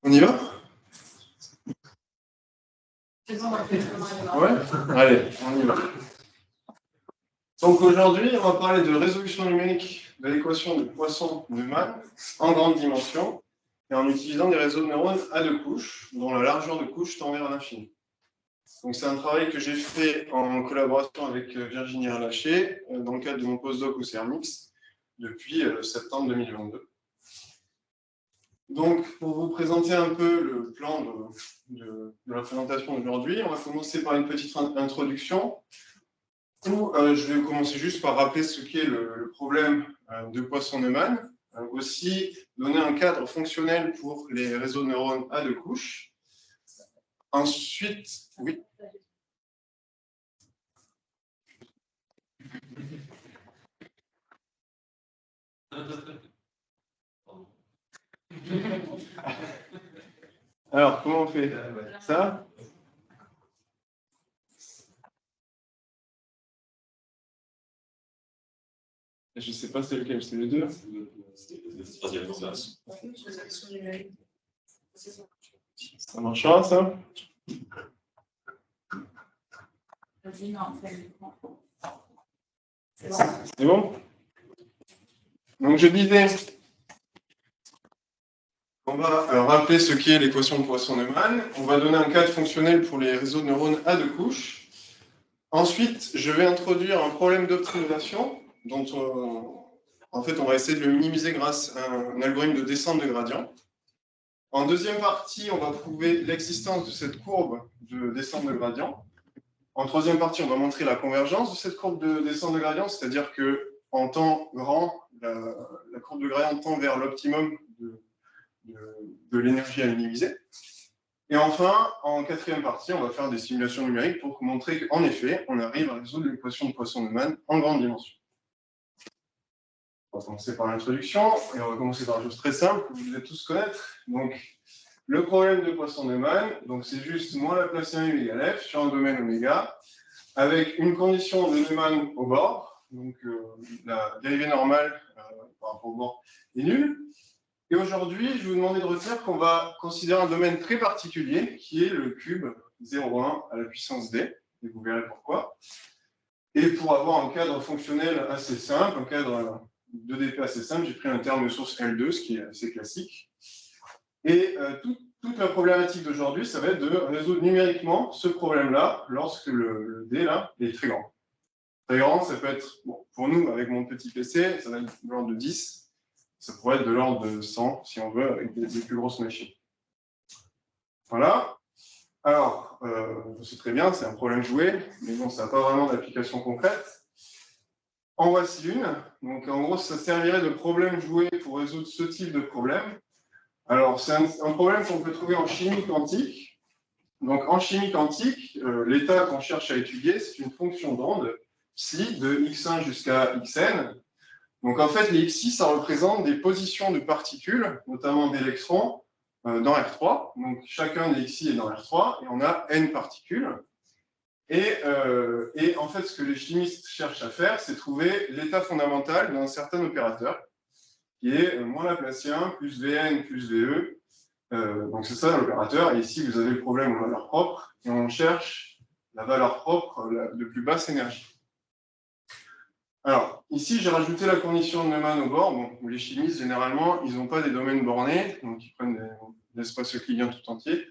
On y va? Ouais? Allez, on y va. Donc aujourd'hui, on va parler de résolution numérique de l'équation de Poisson-Neumann en grande dimension et en utilisant des réseaux de neurones à deux couches, dont la largeur de couche tend vers l'infini. Donc c'est un travail que j'ai fait en collaboration avec Virginie Erlaché dans le cadre de mon postdoc au CERMIX depuis septembre 2022. Donc, pour vous présenter un peu le plan de la présentation d'aujourd'hui, on va commencer par une petite introduction où je vais commencer juste par rappeler ce qu'est le problème de Poisson-Neumann, aussi donner un cadre fonctionnel pour les réseaux de neurones à deux couches. Ensuite, oui. Alors, comment on fait ça? Je ne sais pas c'est lequel, c'est les deux. Ça marchera, ça? C'est bon? Donc je disais, on va rappeler ce qu'est l'équation de Poisson-Neumann. On va donner un cadre fonctionnel pour les réseaux de neurones à deux couches. Ensuite, je vais introduire un problème d'optimisation dont en fait, on va essayer de le minimiser grâce à un algorithme de descente de gradient. En deuxième partie, on va prouver l'existence de cette courbe de descente de gradient. En troisième partie, on va montrer la convergence de cette courbe de descente de gradient, c'est-à-dire qu'en temps grand, la courbe de gradient tend vers l'optimum de l'énergie à minimiser. Et enfin, en quatrième partie, on va faire des simulations numériques pour montrer qu'en effet, on arrive à résoudre l'équation de Poisson-Neumann en grande dimension. On va commencer par l'introduction, et on va commencer par une chose très simple que vous devez tous connaître. Donc, le problème de Poisson-Neumann, c'est juste moins Laplacien U égale F sur un domaine oméga, avec une condition de Neumann au bord, donc la dérivée normale par rapport au bord est nulle. Et aujourd'hui, je vais vous demander de retenir qu'on va considérer un domaine très particulier, qui est le cube 0,1 à la puissance d, et vous verrez pourquoi. Et pour avoir un cadre fonctionnel assez simple, un cadre 2dp assez simple, j'ai pris un terme de source L2, ce qui est assez classique. Et toute la problématique d'aujourd'hui, ça va être de résoudre numériquement ce problème-là, lorsque le D, là, est très grand. Très grand, ça peut être, bon, pour nous, avec mon petit PC, ça va être de l'ordre de 10. Ça pourrait être de l'ordre de 100, si on veut, avec des plus grosses machines. Voilà. Alors, c'est très bien, c'est un problème joué, mais bon, ça n'a pas vraiment d'application concrète. En voici une. Donc, en gros, ça servirait de problème joué pour résoudre ce type de problème. Alors, c'est un problème qu'on peut trouver en chimie quantique. Donc, en chimie quantique, l'état qu'on cherche à étudier, c'est une fonction d'onde, psi, de x1 jusqu'à xn. Donc, en fait, les xi, ça représente des positions de particules, notamment d'électrons, dans R3. Donc, chacun des xi est dans R3, et on a n particules. Et en fait, ce que les chimistes cherchent à faire, c'est trouver l'état fondamental d'un certain opérateur, qui est moins Laplacien, plus Vn, plus Ve. Donc, c'est ça l'opérateur. Et ici, vous avez le problème aux valeurs propres, et on cherche la valeur propre de plus basse énergie. Alors, ici, j'ai rajouté la condition de Neumann au bord. Bon, les chimistes, généralement, ils n'ont pas des domaines bornés, donc ils prennent des espaces euclidiens tout entiers.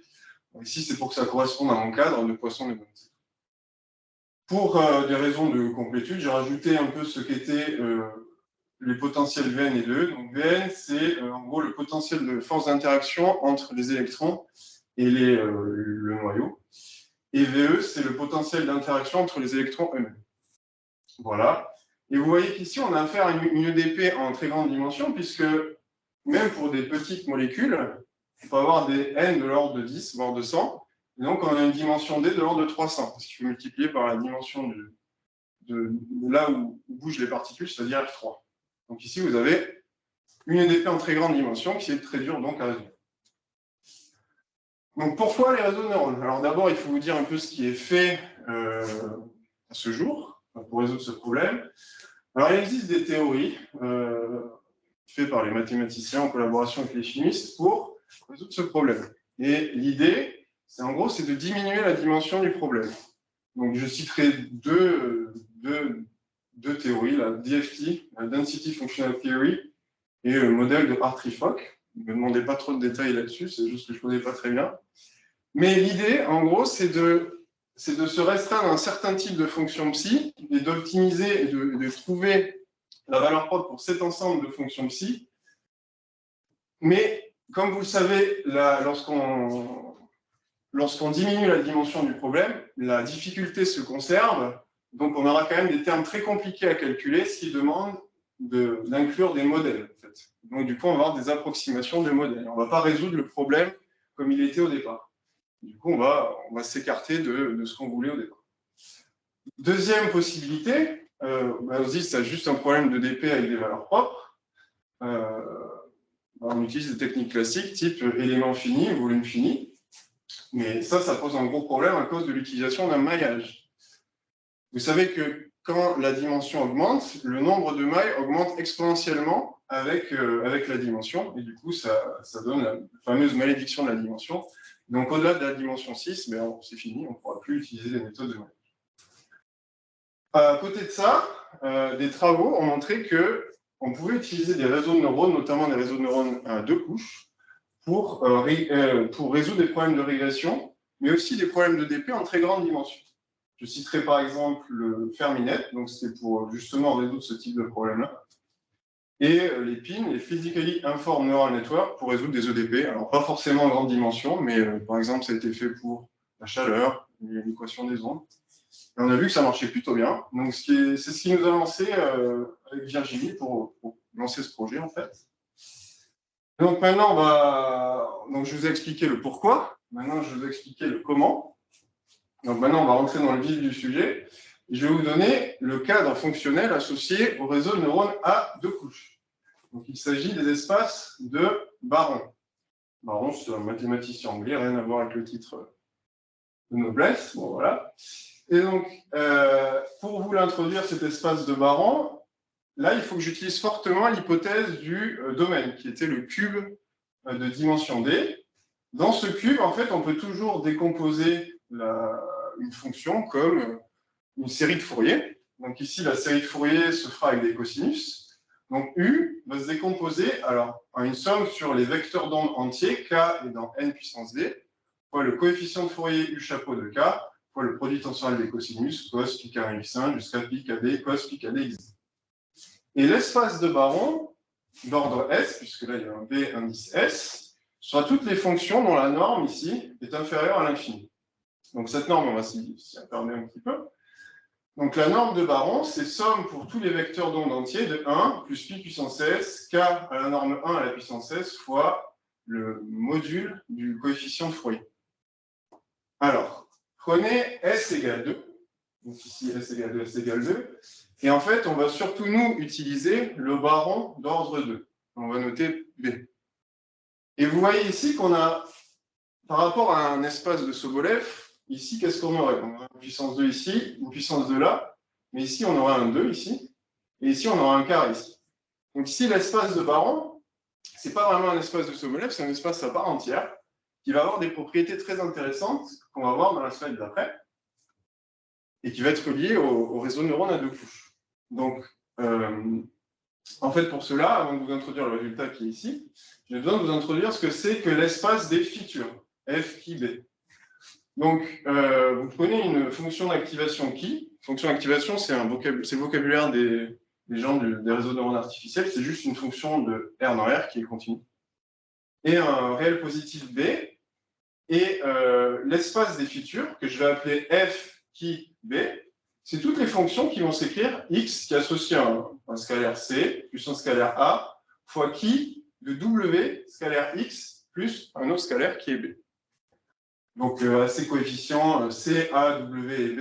Donc, ici, c'est pour que ça corresponde à mon cadre de Poisson-Neumann. Pour des raisons de complétude, j'ai rajouté un peu ce qu'étaient les potentiels Vn et Ve. Donc, Vn, c'est en gros le potentiel de force d'interaction entre les électrons et le noyau. Et Ve, c'est le potentiel d'interaction entre les électrons eux-mêmes. Voilà. Et vous voyez qu'ici, on a affaire à une EDP en très grande dimension, puisque même pour des petites molécules, on peut avoir des n de l'ordre de 10, voire de 100. Et donc, on a une dimension d de l'ordre de 300, parce qu'il faut multiplier par la dimension de là où bougent les particules, c'est-à-dire R3. Donc ici, vous avez une EDP en très grande dimension, qui est très dure donc à résoudre. Donc, pourquoi les réseaux de neurones? Alors d'abord, il faut vous dire un peu ce qui est fait à ce jour pour résoudre ce problème. Alors, il existe des théories fait par les mathématiciens en collaboration avec les chimistes pour résoudre ce problème. Et l'idée, en gros, c'est de diminuer la dimension du problème. Donc, je citerai deux théories, la DFT, la Density Functional Theory, et le modèle de Hartree-Fock. Ne me demandez pas trop de détails là-dessus, c'est juste que je ne connais pas très bien. Mais l'idée, en gros, c'est de se restreindre à un certain type de fonction psi et d'optimiser et de trouver la valeur propre pour cet ensemble de fonctions psi. Mais, comme vous le savez, lorsqu'on diminue la dimension du problème, la difficulté se conserve, donc on aura quand même des termes très compliqués à calculer, ce qui demande d'inclure des modèles. En fait. Donc du coup, on va avoir des approximations de modèles. On ne va pas résoudre le problème comme il était au départ. Du coup, on va s'écarter de ce qu'on voulait au départ. Deuxième possibilité, on se dit que c'est juste un problème de DP avec des valeurs propres. On utilise des techniques classiques, type élément fini, volume fini. Mais ça pose un gros problème à cause de l'utilisation d'un maillage. Vous savez que quand la dimension augmente, le nombre de mailles augmente exponentiellement avec la dimension, et du coup, ça donne la fameuse malédiction de la dimension. Donc, au-delà de la dimension 6, c'est fini, on ne pourra plus utiliser les méthodes de maillage. À côté de ça, des travaux ont montré qu'on pouvait utiliser des réseaux de neurones, notamment des réseaux de neurones à 2 couches, pour résoudre des problèmes de régression, mais aussi des problèmes de DP en très grande dimension. Je citerai par exemple le Fermi-Net, donc c'était pour justement résoudre ce type de problème-là, et les PIN, les Physically Informed Neural Network, pour résoudre des EDP, alors pas forcément en grande dimension, mais par exemple ça a été fait pour la chaleur, l'équation des ondes. Et on a vu que ça marchait plutôt bien, donc c'est ce qui nous a lancé avec Virginie pour lancer ce projet en fait. Donc maintenant, donc je vous ai expliqué le pourquoi. Maintenant, je vais vous expliquer le comment. Donc maintenant, on va rentrer dans le vif du sujet. Je vais vous donner le cadre fonctionnel associé au réseau de neurones à 2 couches. Donc il s'agit des espaces de Baron. Baron, c'est un mathématicien anglais, rien à voir avec le titre de noblesse. Bon, voilà. Et donc, pour vous l'introduire, cet espace de Baron, là, il faut que j'utilise fortement l'hypothèse du domaine, qui était le cube de dimension D. Dans ce cube, en fait, on peut toujours décomposer une fonction comme une série de Fourier. Donc ici, la série de Fourier se fera avec des cosinus. Donc U va se décomposer en une somme sur les vecteurs d'onde entiers, K est dans n puissance D, fois le coefficient de Fourier U chapeau de K, fois le produit tensoriel des cosinus, cos pi carré x1 jusqu'à pi kd, cos pi kd x. Et l'espace de Baron, d'ordre S, puisque là il y a un B indice S, sera toutes les fonctions dont la norme ici est inférieure à l'infini. Donc cette norme, on va s'y attarder un petit peu. Donc la norme de Baron, c'est somme pour tous les vecteurs d'onde entiers de 1 plus pi puissance s, k à la norme 1 à la puissance s, fois le module du coefficient de Fourier. Alors, prenez s égale 2. Donc ici, s égale 2, s égale 2. Et en fait, on va surtout, nous, utiliser le Baron d'ordre 2. On va noter B. Et vous voyez ici qu'on a, par rapport à un espace de Sobolev, ici, qu'est-ce qu'on aurait? On aurait une puissance 2 ici, une puissance 2 là, mais ici, on aurait un 2 ici, et ici, on aura un quart ici. Donc ici, l'espace de Baron, ce n'est pas vraiment un espace de Sobolev, c'est un espace à part entière, qui va avoir des propriétés très intéressantes qu'on va voir dans la slide d'après, et qui va être lié au réseau de neurones à 2 couches. Donc, en fait, pour cela, avant de vous introduire le résultat qui est ici, j'ai besoin de vous introduire ce que c'est que l'espace des features, F qui B. Donc, vous prenez une fonction d'activation qui. Fonction d'activation, c'est le vocabulaire des gens des réseaux de neurones artificiels. C'est juste une fonction de R dans R qui est continue. Et un réel positif B. Et l'espace des features, que je vais appeler F qui B, c'est toutes les fonctions qui vont s'écrire X qui associe un scalaire C plus un scalaire A fois qui de W scalaire X plus un autre scalaire qui est B. Donc, à ces coefficients C, A, W et B,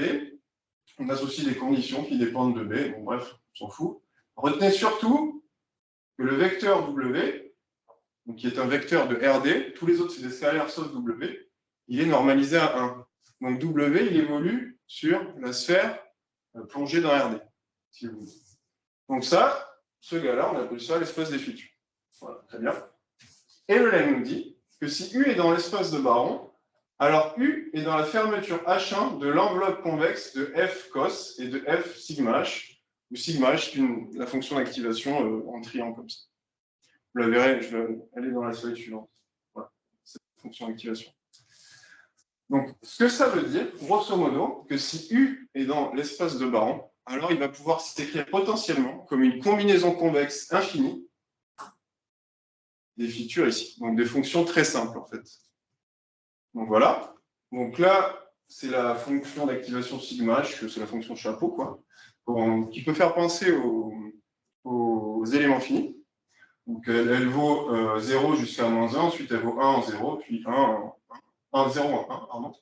on associe des conditions qui dépendent de B. Bon, bref, on s'en fout. Retenez surtout que le vecteur W, donc qui est un vecteur de RD, tous les autres, c'est des scalaires sauf W, il est normalisé à 1. Donc, W, il évolue sur la sphère plongée dans RD, si vous voulez. Donc ça, ce gars-là, on appelle ça l'espace des features. Voilà, très bien. Et le lemme nous dit que si U est dans l'espace de baron, alors U est dans la fermeture H1 de l'enveloppe convexe de F cos et de F sigma H, où sigma H est la fonction d'activation en triangle comme ça. Vous la verrez, elle est dans la slide suivante. Voilà, cette fonction d'activation. Donc, ce que ça veut dire, grosso modo, que si U est dans l'espace de baron, alors il va pouvoir s'écrire potentiellement comme une combinaison convexe infinie des features ici. Donc, des fonctions très simples, en fait. Donc, voilà. Donc là, c'est la fonction d'activation sigma H, c'est la fonction chapeau, quoi, qui peut faire penser aux éléments finis. Donc, elle vaut 0 jusqu'à -1, ensuite elle vaut 1 en 0, puis 1 en 0 en 1, pardon.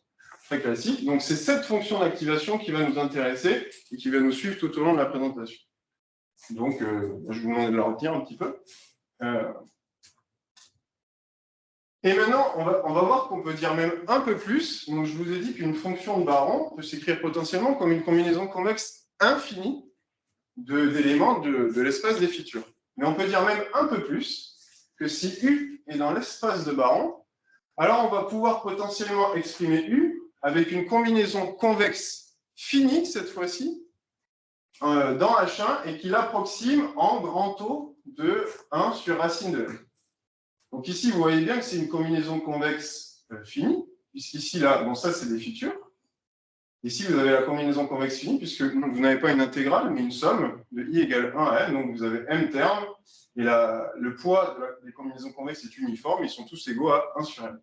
Très classique. Donc, c'est cette fonction d'activation qui va nous intéresser et qui va nous suivre tout au long de la présentation. Donc, je vais vous demander de la retenir un petit peu. Et maintenant, on va voir qu'on peut dire même un peu plus. Donc, je vous ai dit qu'une fonction de baron peut s'écrire potentiellement comme une combinaison convexe infinie d'éléments de l'espace des features. Mais on peut dire même un peu plus que si U est dans l'espace de baron, alors on va pouvoir potentiellement exprimer U avec une combinaison convexe finie, cette fois-ci, dans H1, et qui l'approxime en grand O de 1 sur racine de M. Donc ici, vous voyez bien que c'est une combinaison convexe finie, puisqu'ici, là, bon, ça, c'est des features. Ici, vous avez la combinaison convexe finie, puisque vous n'avez pas une intégrale, mais une somme de I égale 1 à M. Donc, vous avez M termes, et le poids des combinaisons convexes est uniforme, ils sont tous égaux à 1 sur M.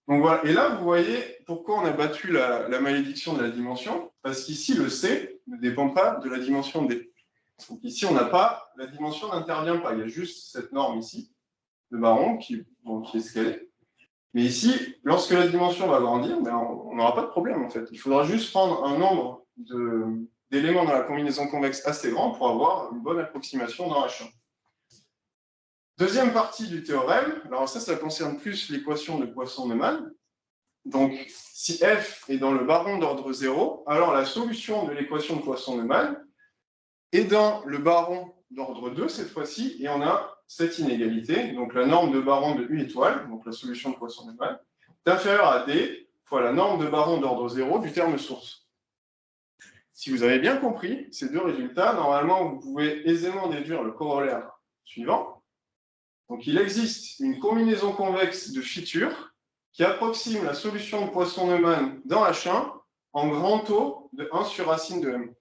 Donc voilà, et là, vous voyez pourquoi on a battu la malédiction de la dimension, parce qu'ici, le C ne dépend pas de la dimension D. Donc ici, on n'a pas, la dimension n'intervient pas, il y a juste cette norme ici, de baron, qui est scalée. Mais ici, lorsque la dimension va grandir, ben, on n'aura pas de problème, en fait. Il faudra juste prendre un nombre d'éléments dans la combinaison convexe assez grand pour avoir une bonne approximation dans H1. Deuxième partie du théorème, alors ça concerne plus l'équation de Poisson-Neumann. Donc, si F est dans le baron d'ordre 0, alors la solution de l'équation de Poisson-Neumann est dans le baron d'ordre 2 cette fois-ci, et on a cette inégalité, donc la norme de baron de U étoile, donc la solution de Poisson-Neumann, est inférieure à D fois la norme de baron d'ordre 0 du terme source. Si vous avez bien compris ces deux résultats, normalement, vous pouvez aisément déduire le corollaire suivant. Donc, il existe une combinaison convexe de features qui approxime la solution de Poisson-Neumann dans H1 en grand O de 1 sur racine de M.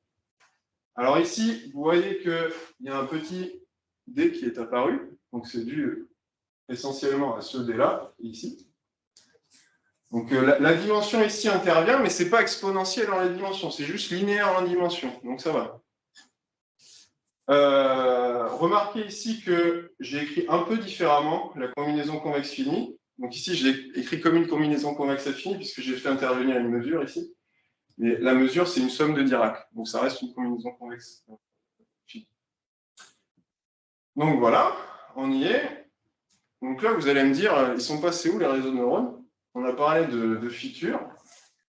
Alors ici, vous voyez qu'il y a un petit D qui est apparu, donc c'est dû essentiellement à ce D-là, ici. Donc la dimension ici intervient, mais ce n'est pas exponentiel dans la dimension, c'est juste linéaire en dimension, donc ça va. Remarquez ici que j'ai écrit un peu différemment la combinaison convexe finie. Donc ici, je l'ai écrit comme une combinaison convexe finie, puisque j'ai fait intervenir une mesure ici. Mais la mesure, c'est une somme de Dirac, donc ça reste une combinaison convexe finie. Donc voilà, on y est. Donc là, vous allez me dire, ils sont passés où les réseaux de neurones? On a parlé de features,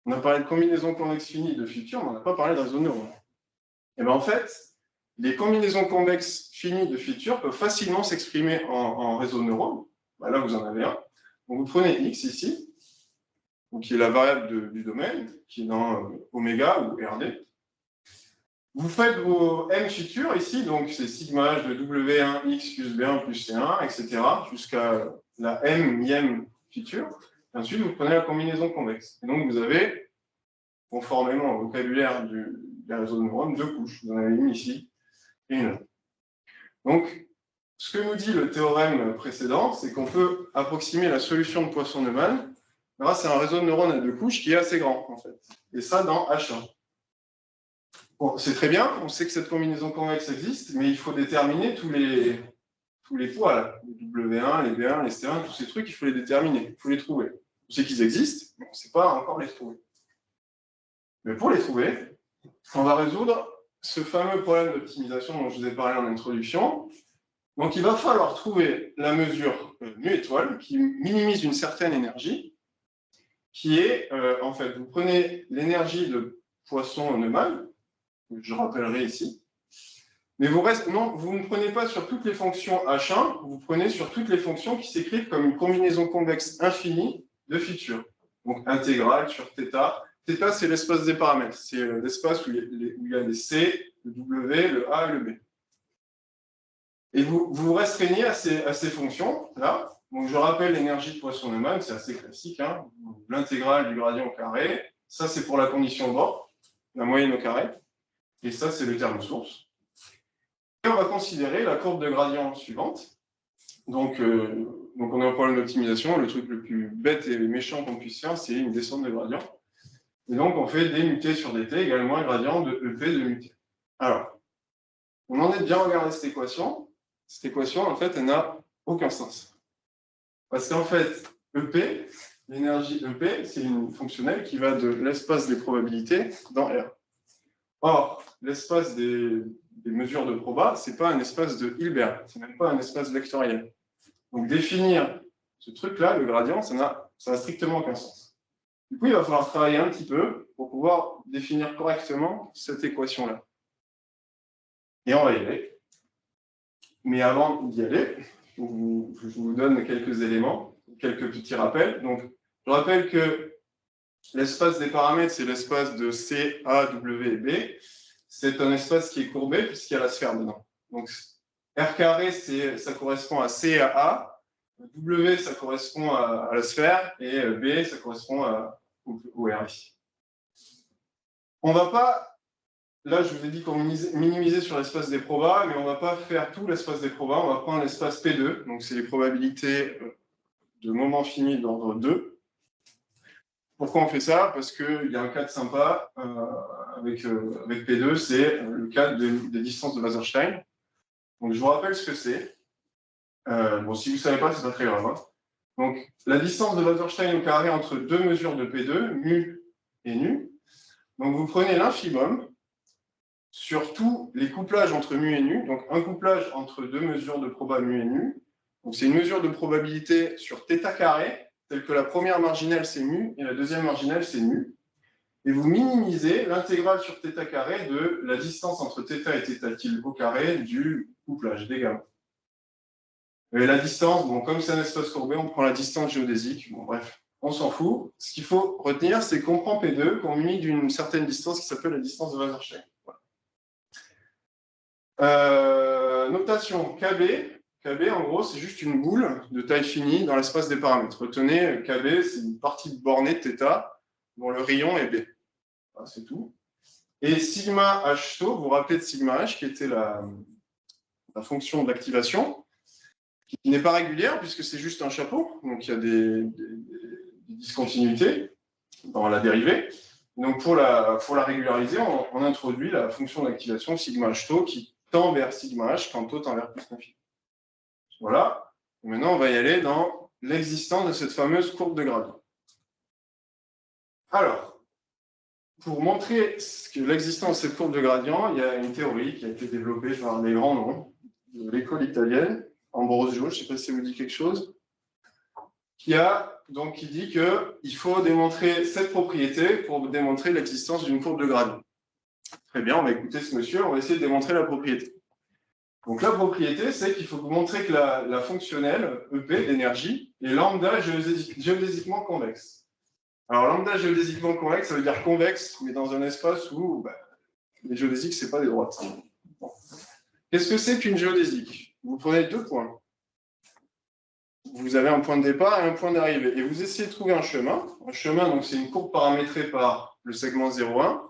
on a parlé de combinaison convexe finie de features, mais on n'a pas parlé de réseaux de neurones. Et bien en fait, les combinaisons convexes finies de features peuvent facilement s'exprimer en réseau de neurones. Ben là, vous en avez un. Donc vous prenez x ici, donc qui est la variable du domaine, qui est dans oméga ou RD. Vous faites vos m features ici, donc c'est sigma h de W1x plus B1 plus C1, etc., jusqu'à la m feature. Et ensuite, vous prenez la combinaison convexe. Et donc, vous avez, conformément au vocabulaire des réseaux de neurones, deux couches. Vous en avez une ici et une autre. Donc, ce que nous dit le théorème précédent, c'est qu'on peut approximer la solution de Poisson-Neumann grâce à un réseau de neurones à deux couches qui est assez grand, en fait. Et ça dans H1. Bon, c'est très bien, on sait que cette combinaison convexe existe, mais il faut déterminer tous les poids, là. Les W1, les B1, les C1, tous ces trucs, il faut les déterminer, il faut les trouver. On sait qu'ils existent, mais on ne sait pas encore les trouver. Mais pour les trouver, on va résoudre ce fameux problème d'optimisation dont je vous ai parlé en introduction. Donc, il va falloir trouver la mesure mu étoile qui minimise une certaine énergie, qui est, en fait, vous prenez l'énergie de Poisson-Neumann, que je rappellerai ici, Mais non, vous ne prenez pas sur toutes les fonctions H1, vous prenez sur toutes les fonctions qui s'écrivent comme une combinaison convexe infinie de features. Donc intégrale sur θ. Θ, c'est l'espace des paramètres. C'est l'espace où il y a les C, le W, le A et le B. Et vous vous restreignez à ces fonctions-là. Donc je rappelle l'énergie de Poisson-Neumann, c'est assez classique. Hein. L'intégrale du gradient au carré. Ça, c'est pour la condition bord, la moyenne au carré. Et ça, c'est le terme source. Et on va considérer la courbe de gradient suivante. Donc on a un problème d'optimisation. Le truc le plus bête et méchant qu'on puisse faire, c'est une descente de gradient. Et donc, on fait dμt sur dt égale moins gradient de EP de μt. Alors, on en est bien regardé cette équation. Cette équation, en fait, elle n'a aucun sens. Parce qu'en fait, EP, l'énergie EP, c'est une fonctionnelle qui va de l'espace des probabilités dans R. Or, l'espace des mesures de proba, ce n'est pas un espace de Hilbert, ce n'est même pas un espace vectoriel. Donc, définir ce truc-là, le gradient, ça n'a strictement aucun sens. Du coup, il va falloir travailler un petit peu pour pouvoir définir correctement cette équation-là. Et on va y aller. Mais avant d'y aller, je vous donne quelques éléments, quelques petits rappels. Donc, je rappelle que l'espace des paramètres, c'est l'espace de C, A, W et B. C'est un espace qui est courbé puisqu'il y a la sphère dedans. Donc, R carré, ça correspond à C et à A. W, ça correspond à la sphère. Et B, ça correspond au R ici. On ne va pas, là je vous ai dit qu'on minimisait sur l'espace des probas, mais on ne va pas faire tout l'espace des probas, on va prendre l'espace P2, donc c'est les probabilités de moments finis d'ordre 2. Pourquoi on fait ça? Parce qu'il y a un cas de sympa avec P2, c'est le cas des distances de Wasserstein. Donc je vous rappelle ce que c'est. Bon, si vous ne savez pas, ce n'est pas très grave. Hein. Donc la distance de Wasserstein au carré entre deux mesures de P2, mu et nu. Donc vous prenez l'infimum sur tous les couplages entre mu et nu, donc un couplage entre deux mesures de proba mu et nu. Donc c'est une mesure de probabilité sur θ carré, telle que la première marginale c'est mu et la deuxième marginale c'est nu. Et vous minimisez l'intégrale sur θ carré de la distance entre θ et θ tilde au carré du couplage des gamma. Et la distance, bon, comme c'est un espace courbé, on prend la distance géodésique. Bon, bref, on s'en fout. Ce qu'il faut retenir, c'est qu'on prend P2, qu'on munit d'une certaine distance qui s'appelle la distance de Wasserstein. Voilà. Notation KB. KB, en gros, c'est juste une boule de taille finie dans l'espace des paramètres. Retenez, KB, c'est une partie bornée de θ dont le rayon est B. Voilà, c'est tout. Et sigma h tau, vous vous rappelez de sigma h, qui était la fonction d'activation, qui n'est pas régulière puisque c'est juste un chapeau, donc il y a des discontinuités dans la dérivée. Donc pour la régulariser, on introduit la fonction d'activation sigma h tau qui tend vers sigma h quand tau tend vers plus l'infini. Voilà. Et maintenant, on va y aller dans l'existence de cette fameuse courbe de gradient. Alors, pour montrer l'existence de cette courbe de gradient, il y a une théorie qui a été développée par des grands noms de l'école italienne, Ambrosio, je ne sais pas si ça vous dit quelque chose, qui dit qu'il faut démontrer cette propriété pour démontrer l'existence d'une courbe de gradient. Très bien, on va écouter ce monsieur, on va essayer de démontrer la propriété. Donc la propriété, c'est qu'il faut vous montrer que la fonctionnelle EP d'énergie est lambda géodésiquement convexe. Alors lambda géodésiquement convexe, ça veut dire convexe, mais dans un espace où les géodésiques, ce n'est pas des droites. Bon. Qu'est-ce que c'est qu'une géodésique? Vous prenez deux points. Vous avez un point de départ et un point d'arrivée. Et vous essayez de trouver un chemin. Un chemin, donc c'est une courbe paramétrée par le segment 0,1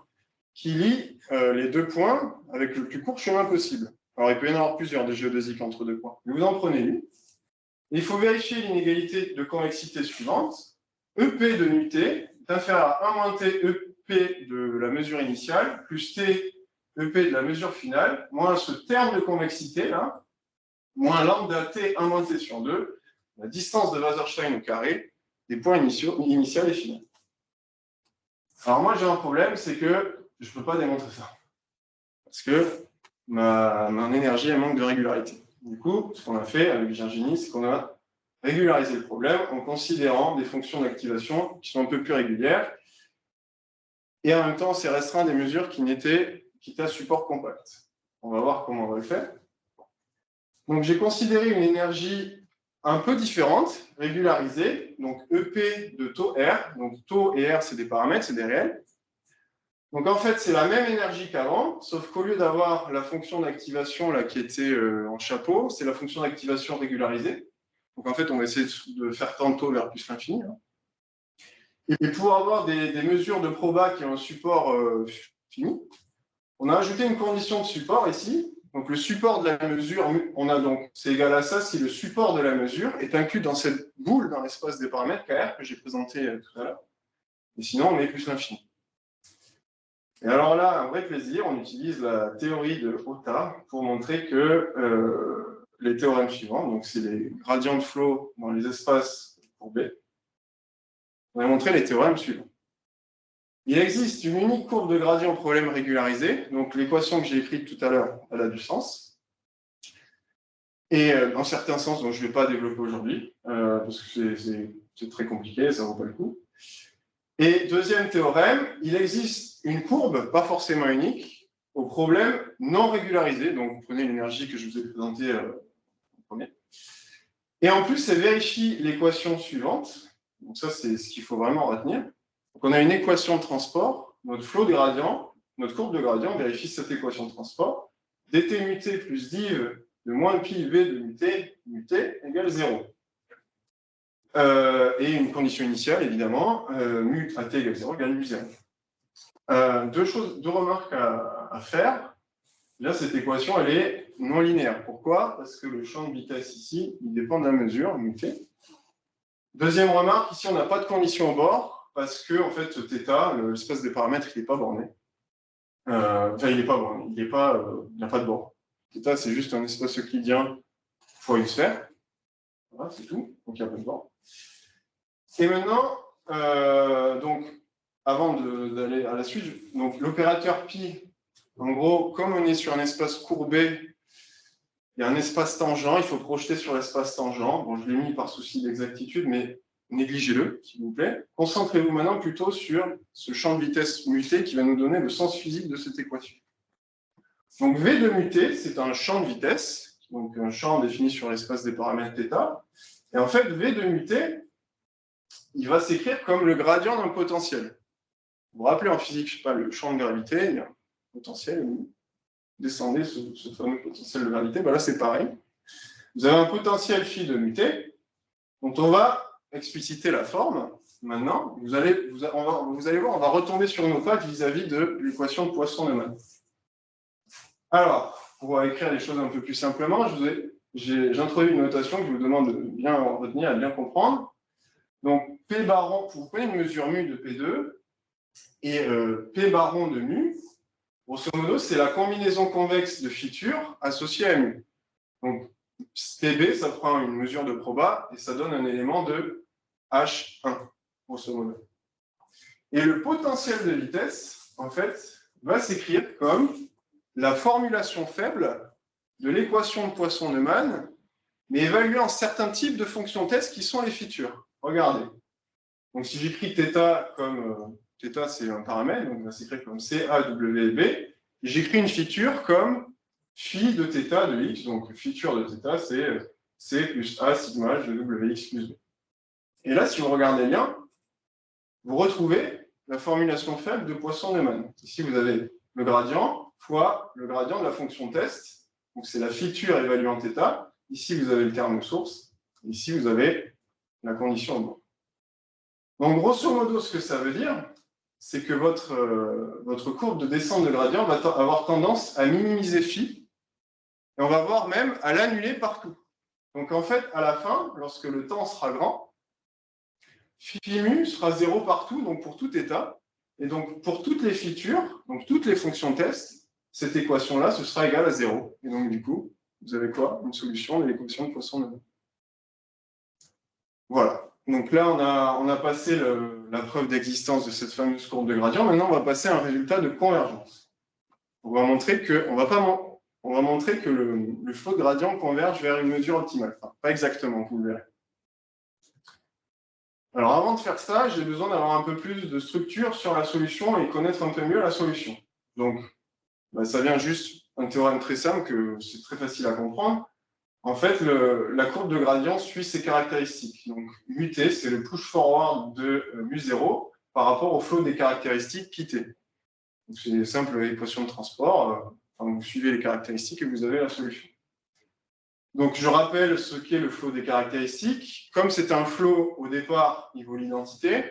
qui lie les deux points avec le plus court chemin possible. Alors, il peut y en avoir plusieurs des géodésiques entre deux points. Mais vous en prenez une. Il faut vérifier l'inégalité de convexité suivante. EP de nu t est inférieur à 1 moins t EP de la mesure initiale, plus t EP de la mesure finale, moins ce terme de convexité, là, moins lambda t 1 moins t sur 2, la distance de Wasserstein au carré des points initial et final. Alors moi, j'ai un problème, c'est que je ne peux pas démontrer ça. Parce que mon énergie, elle manque de régularité. Du coup, ce qu'on a fait avec Virginie, c'est qu'on a régularisé le problème en considérant des fonctions d'activation qui sont un peu plus régulières. Et en même temps, on s'est restreint des mesures qui étaient à support compact. On va voir comment on va le faire. Donc, j'ai considéré une énergie un peu différente, régularisée, donc EP de taux R. Donc, taux et R, c'est des paramètres, c'est des réels. Donc, en fait, c'est la même énergie qu'avant, sauf qu'au lieu d'avoir la fonction d'activation là, qui était en chapeau, c'est la fonction d'activation régularisée. Donc, en fait, on va essayer de faire tendre taux vers plus l'infini. Hein. Et pour avoir des mesures de proba qui ont un support fini, on a ajouté une condition de support ici. Donc, le support de la mesure, on a donc, c'est égal à ça si le support de la mesure est inclus dans cette boule dans l'espace des paramètres KR que j'ai présenté tout à l'heure. Et sinon, on met plus l'infini. Et alors là, un vrai plaisir, on utilise la théorie de Ota pour montrer que les théorèmes suivants, donc c'est les gradients de flow dans les espaces courbés, on va montrer les théorèmes suivants. Il existe une unique courbe de gradient problème régularisé, donc l'équation que j'ai écrite tout à l'heure, elle a du sens. Et dans certains sens, dont je ne vais pas développer aujourd'hui, parce que c'est très compliqué, ça ne vaut pas le coup. Et deuxième théorème, il existe une courbe, pas forcément unique, au problème non régularisé. Donc, vous prenez l'énergie que je vous ai présentée en premier. Et en plus, elle vérifie l'équation suivante. Donc, ça, c'est ce qu'il faut vraiment retenir. Donc, on a une équation de transport. Notre flot de gradient, notre courbe de gradient vérifie cette équation de transport. dt muté plus div de moins pi v de muté égale 0. Et une condition initiale, évidemment, mu à t égale 0 égale mu 0. Deux remarques à faire. Là, cette équation, elle est non linéaire. Pourquoi? Parce que le champ de vitesse ici, il dépend de la mesure, mu t. Deuxième remarque, ici, on n'a pas de condition au bord, parce que, en fait, θ, l'espace des paramètres, il n'est pas borné. Enfin, il n'est pas borné, il n'a pas de bord. θ, c'est juste un espace euclidien fois une sphère. Voilà, c'est tout. Donc, il n'y a pas de bord. Et maintenant, donc, avant d'aller à la suite, donc l'opérateur pi, en gros, comme on est sur un espace courbé, il y a un espace tangent, il faut projeter sur l'espace tangent. Bon, je l'ai mis par souci d'exactitude, mais négligez-le, s'il vous plaît. Concentrez-vous maintenant plutôt sur ce champ de vitesse muté qui va nous donner le sens physique de cette équation. Donc, V de muté, c'est un champ de vitesse, donc un champ défini sur l'espace des paramètres θ. Et en fait, V de muté, il va s'écrire comme le gradient d'un potentiel. Vous vous rappelez en physique, je ne sais pas, le champ de gravité, il y a un potentiel, vous descendez ce fameux potentiel de gravité, ben là c'est pareil. Vous avez un potentiel phi de muté, dont on va expliciter la forme. Maintenant, vous allez voir, on va retomber sur nos pattes vis-à-vis de l'équation de Poisson-Neumann. Alors, pour écrire les choses un peu plus simplement, j'ai introduit une notation que je vous demande de bien retenir et de bien comprendre. Donc, P baron, vous prenez une mesure mu de P2, et P baron de mu, grosso modo, c'est la combinaison convexe de features associée à mu. Donc, PB, ça prend une mesure de proba, et ça donne un élément de H1, grosso modo. Et le potentiel de vitesse, en fait, va s'écrire comme la formulation faible de l'équation de Poisson-Neumann, mais évaluant certains types de fonctions test qui sont les features. Regardez. Donc, si j'écris θ comme θ, c'est un paramètre, donc ça s'écrit comme CAWB, et j'écris une feature comme phi de θ de x, donc feature de θ, c'est C plus A sigma de WX plus B. Et là, si vous regardez bien, vous retrouvez la formulation faible de Poisson-Neumann. Ici, vous avez le gradient fois le gradient de la fonction test, donc c'est la feature évaluant θ. Ici, vous avez le terme source, ici, vous avez la condition au bord. Donc, grosso modo, ce que ça veut dire, c'est que votre courbe de descente de gradient va avoir tendance à minimiser phi, et on va voir même à l'annuler partout. Donc, en fait, à la fin, lorsque le temps sera grand, phi mu sera 0 partout, donc pour tout état, et donc pour toutes les features, donc toutes les fonctions test, cette équation-là, ce sera égal à 0. Et donc, du coup, vous avez quoi? Une solution de l'équation de Poisson-Neumann. Voilà. Donc là, on a passé la preuve d'existence de cette fameuse courbe de gradient. Maintenant, on va passer à un résultat de convergence. On va montrer que, le flot de gradient converge vers une mesure optimale. Enfin, pas exactement, vous le verrez. Alors, avant de faire ça, j'ai besoin d'avoir un peu plus de structure sur la solution et connaître un peu mieux la solution. Donc, ça vient juste un théorème très simple, que c'est très facile à comprendre. En fait, la courbe de gradient suit ses caractéristiques. Donc, mu t, c'est le push forward de mu0 par rapport au flot des caractéristiques pi t. C'est une simple équation de transport. Vous suivez les caractéristiques et vous avez la solution. Donc, je rappelle ce qu'est le flot des caractéristiques. Comme c'est un flot, au départ, il vaut l'identité.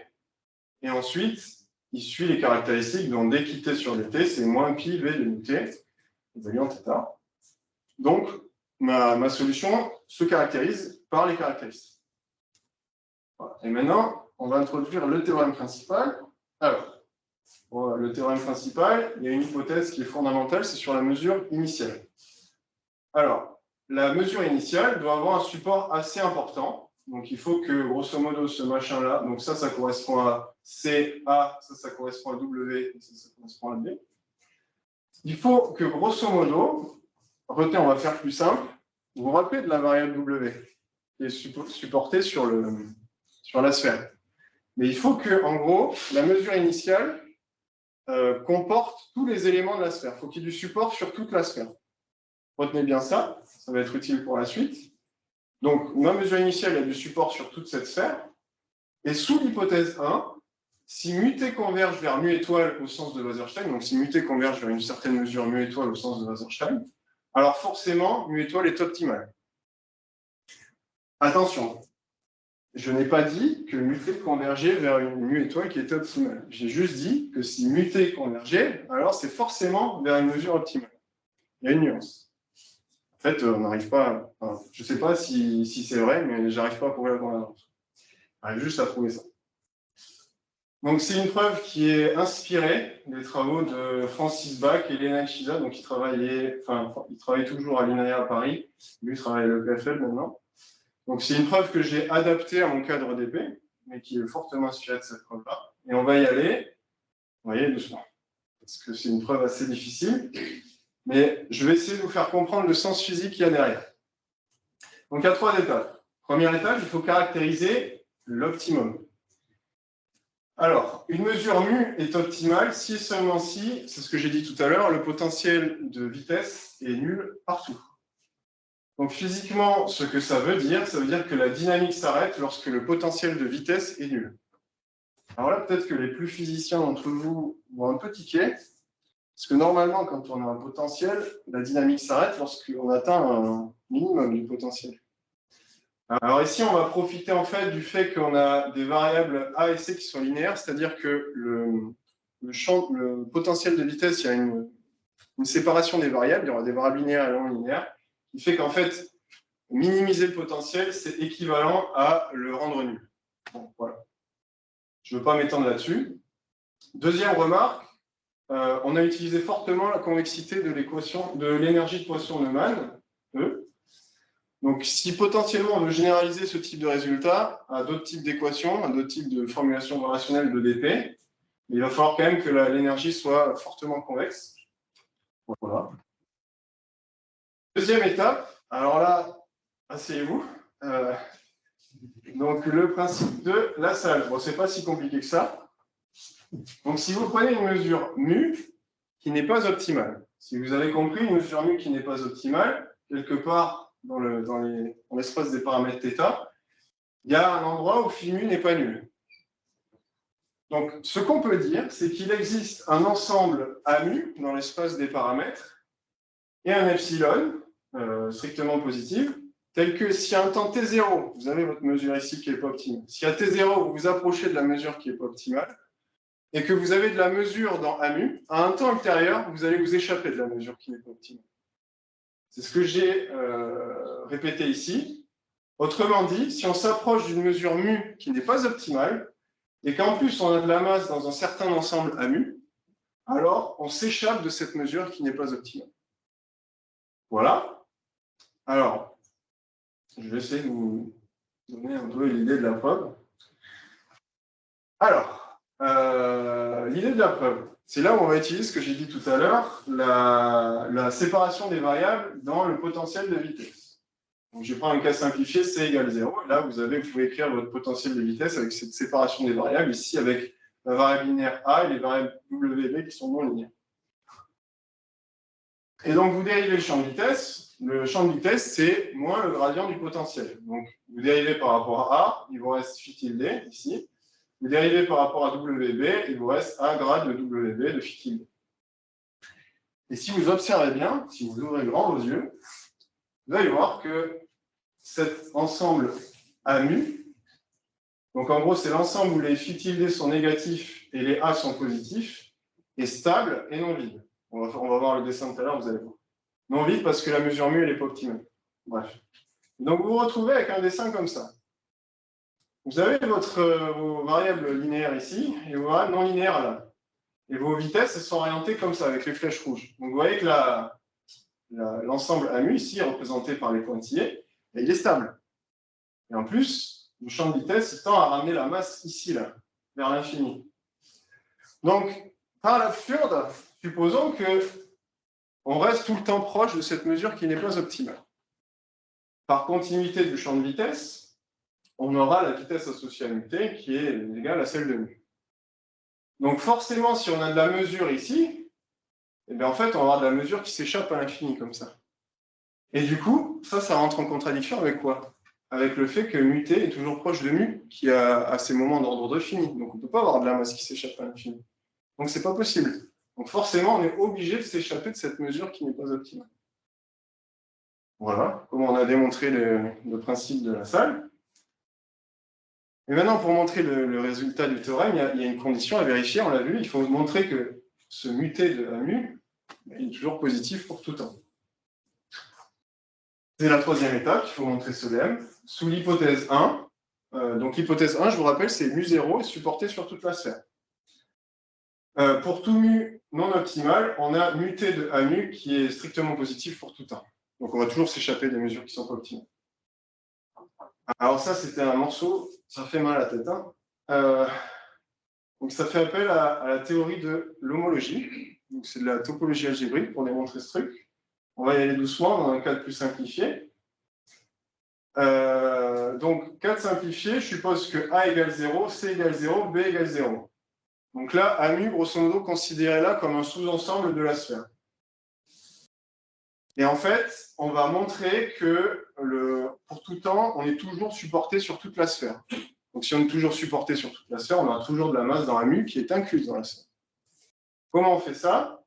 Et ensuite, il suit les caractéristiques. Donc, dès qu'it sur dt, c'est moins pi v de mu t, évaluant θ. Donc, ma solution se caractérise par les caractéristiques. Voilà. Et maintenant, on va introduire le théorème principal. Alors, voilà, le théorème principal, il y a une hypothèse qui est fondamentale, c'est sur la mesure initiale. Alors, la mesure initiale doit avoir un support assez important. Donc, il faut que, grosso modo, ce machin-là, donc ça correspond à C, A, ça correspond à W, et ça correspond à B. Il faut que, grosso modo, retenez, on va faire plus simple, vous vous rappelez de la variable W, qui est supportée sur la sphère. Mais il faut que, en gros, la mesure initiale comporte tous les éléments de la sphère. Il faut qu'il y ait du support sur toute la sphère. Retenez bien ça, ça va être utile pour la suite. Donc, ma mesure initiale a du support sur toute cette sphère. Et sous l'hypothèse 1, si mu t converge vers mu étoile au sens de Wasserstein, donc si mu t converge vers une certaine mesure mu étoile au sens de Wasserstein, alors forcément, mu étoile est optimale. Attention, je n'ai pas dit que mu t convergeait vers une mu étoile qui était optimale. J'ai juste dit que si mu t convergeait, alors c'est forcément vers une mesure optimale. Il y a une nuance. En fait, on n'arrive pas. Enfin, je ne sais pas si c'est vrai, mais je n'arrive pas à prouver la convergence. J'arrive juste à trouver ça. Donc, c'est une preuve qui est inspirée des travaux de Francis Bach et Lena Chiza. Donc, ils travaillent toujours à l'INAIA à Paris. Lui, il travaille à l'EPFL maintenant. Donc, c'est une preuve que j'ai adaptée à mon cadre d'épée, mais qui est fortement inspirée de cette preuve-là. Et on va y aller, vous voyez, doucement. Parce que c'est une preuve assez difficile. Mais je vais essayer de vous faire comprendre le sens physique qu'il y a derrière. Donc, il y a 3 étapes. Première étape, il faut caractériser l'optimum. Alors, une mesure mu est optimale si et seulement si, c'est ce que j'ai dit tout à l'heure, le potentiel de vitesse est nul partout. Donc, physiquement, ce que ça veut dire que la dynamique s'arrête lorsque le potentiel de vitesse est nul. Alors là, peut-être que les plus physiciens d'entre vous vont un peu tiquer. Parce que normalement, quand on a un potentiel, la dynamique s'arrête lorsqu'on atteint un minimum du potentiel. Alors ici, on va profiter en fait du fait qu'on a des variables A et C qui sont linéaires, c'est-à-dire que le potentiel de vitesse, il y a une séparation des variables, il y aura des variables linéaires et non linéaires, qui fait qu'en fait, minimiser le potentiel, c'est équivalent à le rendre nul. Bon, voilà. Je ne veux pas m'étendre là-dessus. Deuxième remarque, on a utilisé fortement la convexité de l'équation de l'énergie de Poisson-Neumann, E. Donc, si potentiellement on veut généraliser ce type de résultat à d'autres types d'équations, à d'autres types de formulations rationnelles de dp, il va falloir quand même que l'énergie soit fortement convexe. Voilà. Deuxième étape, alors là, asseyez-vous. Donc, le principe de la salle. Bon, c'est pas si compliqué que ça. Donc, si vous prenez une mesure mu qui n'est pas optimale, si vous avez compris, une mesure mu qui n'est pas optimale, quelque part dans l'espace des paramètres θ, il y a un endroit où phi mu n'est pas nul. Donc, ce qu'on peut dire, c'est qu'il existe un ensemble A mu dans l'espace des paramètres et un epsilon strictement positif, tel que si à un temps t0, vous avez votre mesure ici qui n'est pas optimale, si à t0, vous vous approchez de la mesure qui n'est pas optimale, et que vous avez de la mesure dans A mu, à un temps ultérieur, vous allez vous échapper de la mesure qui n'est pas optimale. C'est ce que j'ai répété ici. Autrement dit, si on s'approche d'une mesure mu qui n'est pas optimale, et qu'en plus on a de la masse dans un certain ensemble A mu, alors on s'échappe de cette mesure qui n'est pas optimale. Voilà. Alors, je vais essayer de vous donner un peu l'idée de la preuve. Alors, l'idée de la preuve, c'est là où on va utiliser ce que j'ai dit tout à l'heure, la séparation des variables dans le potentiel de vitesse. Donc, je prends un cas simplifié, C égale 0. Et là, vous pouvez écrire votre potentiel de vitesse avec cette séparation des variables, ici avec la variable linéaire A et les variables W et B qui sont non linéaires. Et donc, vous dérivez le champ de vitesse. Le champ de vitesse, c'est moins le gradient du potentiel. Donc, vous dérivez par rapport à A, il vous reste phi tilde ici. Vous dérivez par rapport à WB, il vous reste A grade de WB de phi tilde. Et si vous observez bien, si vous ouvrez grand vos yeux, vous allez voir que cet ensemble A mu, donc en gros, c'est l'ensemble où les phi tilde sont négatifs et les A sont positifs, est stable et non vide. On va voir le dessin tout à l'heure, vous allez voir. Non vide parce que la mesure mu, elle n'est pas optimale. Bref. Donc vous vous retrouvez avec un dessin comme ça. Vous avez vos variables linéaires ici et vos variables non linéaires là. Et vos vitesses, elles sont orientées comme ça, avec les flèches rouges. Donc vous voyez que l'ensemble A mu ici, représenté par les pointillés, il est stable. Et en plus, le champ de vitesse, il tend à ramener la masse ici, là, vers l'infini. Donc, par l'absurde, supposons qu'on reste tout le temps proche de cette mesure qui n'est pas optimale. Par continuité du champ de vitesse, on aura la vitesse associée à μt qui est égale à celle de mu. Donc forcément, si on a de la mesure ici, eh bien, en fait, on va avoir de la mesure qui s'échappe à l'infini, comme ça. Et du coup, ça rentre en contradiction avec quoi? Avec le fait que μt est toujours proche de mu, qui a ces moments d'ordre de fini. Donc on ne peut pas avoir de la masse qui s'échappe à l'infini. Donc c'est pas possible. Donc forcément, on est obligé de s'échapper de cette mesure qui n'est pas optimale. Voilà, comment on a démontré le principe de la salle. Et maintenant, pour montrer le résultat du théorème, il y a une condition à vérifier, on l'a vu, il faut montrer que ce μt de A mu est toujours positif pour tout temps. C'est la troisième étape, il faut montrer ce lemme. Sous l'hypothèse 1, donc l'hypothèse 1, je vous rappelle, c'est mu0 est supporté sur toute la sphère. Pour tout mu non optimal, on a μt de A mu qui est strictement positif pour tout temps. Donc on va toujours s'échapper des mesures qui ne sont pas optimales. Alors ça, c'était un morceau, ça fait mal à la tête. Hein. Donc ça fait appel à la théorie de l'homologie. Donc c'est de la topologie algébrique pour démontrer ce truc. On va y aller doucement dans un cadre plus simplifié. Donc, cadre simplifié, je suppose que A égale 0, C égale 0, B égale 0. Donc là, A mu, grosso modo, considérez-la comme un sous-ensemble de la sphère. Et en fait, on va montrer que pour tout temps, on est toujours supporté sur toute la sphère. Donc si on est toujours supporté sur toute la sphère, on aura toujours de la masse dans A mu qui est incluse dans la sphère. Comment on fait ça?